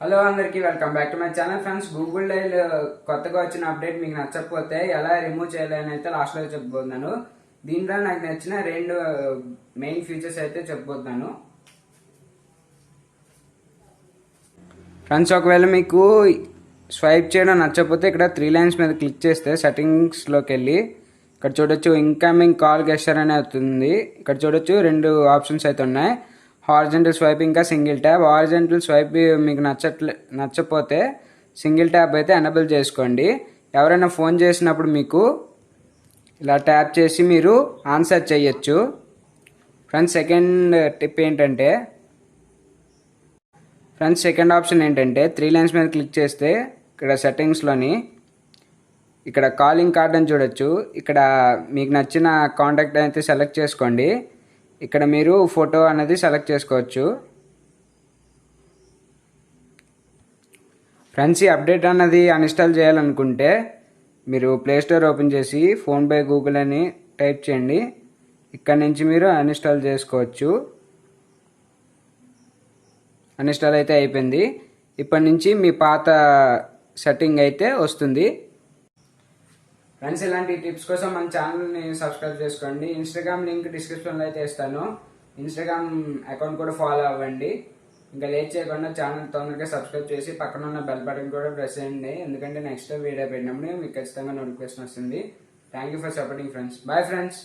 Hello అందరికీ welcome back to my channel friends. Google dial కొత్తగా వచ్చిన అప్డేట్ మీకు నచ్చకపోతే ఎలా రిమూవ్ చేయాలని అయితే లాస్ట్లో చెప్పబోతున్నాను. దీంట్లో నాకు నచ్చిన రెండు మెయిన్ ఫీచర్స్ అయితే చెప్పబోతున్నాను ఫ్రెండ్స్. ఒకవేళ మీకు స్వైప్ చేయడం నచ్చకపోతే ఇక్కడ 3 లైన్స్ మీద క్లిక్ చేస్తే సెట్టింగ్స్లోకి వెళ్ళి ఇక్కడ చూడొచ్చు ఇన్కమింగ్ కాల్ గెస్చర్ అని అవుతుంది. ఇక్కడ చూడొచ్చు రెండు ఆప్షన్స్ అయితే ఉన్నాయి, హారిజంటల్ స్వైప్ ఇంకా సింగిల్ ట్యాబ్. హారిజంటల్ స్వైప్ మీకు నచ్చకపోతే సింగిల్ ట్యాబ్ అయితే ఎనేబుల్ చేసుకోండి. ఎవరైనా ఫోన్ చేసినప్పుడు మీకు ఇలా ట్యాప్ చేసి మీరు ఆన్సర్ చేయొచ్చు. ఫ్రెండ్స్ సెకండ్ ఆప్షన్ ఏంటంటే 3 లైన్స్ మీద క్లిక్ చేస్తే ఇక్కడ సెట్టింగ్స్లోని ఇక్కడ కాలింగ్ కార్డ్ అని చూడొచ్చు. ఇక్కడ మీకు నచ్చిన కాంటాక్ట్ అయితే సెలెక్ట్ చేసుకోండి. ఇక్కడ మీరు ఫోటో అనేది సెలెక్ట్ చేసుకోవచ్చు. ఫ్రెండ్స్, ఈ అప్డేట్ అన్నది అన్ఇన్స్టాల్ చేయాలనుకుంటే మీరు ప్లేస్టోర్ ఓపెన్ చేసి ఫోన్పే గూగుల్ అని టైప్ చేయండి. ఇక్కడ నుంచి మీరు అన్ఇన్స్టాల్ చేసుకోవచ్చు. అన్ఇన్స్టాల్ అయితే అయిపోయింది. ఇప్పటి నుంచి మీ పాత సెట్టింగ్ అయితే వస్తుంది. ఫ్రెండ్స్, ఇలాంటి టిప్స్ కోసం మన ఛానల్ని సబ్స్క్రైబ్ చేసుకోండి. ఇన్స్టాగ్రామ్ లింక్ డిస్క్రిప్షన్లో అయితే ఇస్తాను. ఇన్స్టాగ్రామ్ అకౌంట్ కూడా ఫాలో అవ్వండి. ఇంకా లేట్ చేయకుండా ఛానల్ తొందరగా సబ్స్క్రైబ్ చేసి పక్కన ఉన్న బెల్ బటన్ కూడా ప్రెస్ చేయండి. ఎందుకంటే నెక్స్ట్ వీడియో పెట్టినప్పుడు మీకు ఖచ్చితంగా నోటిఫికేషన్ వస్తుంది. Thank you for supporting friends. Bye friends.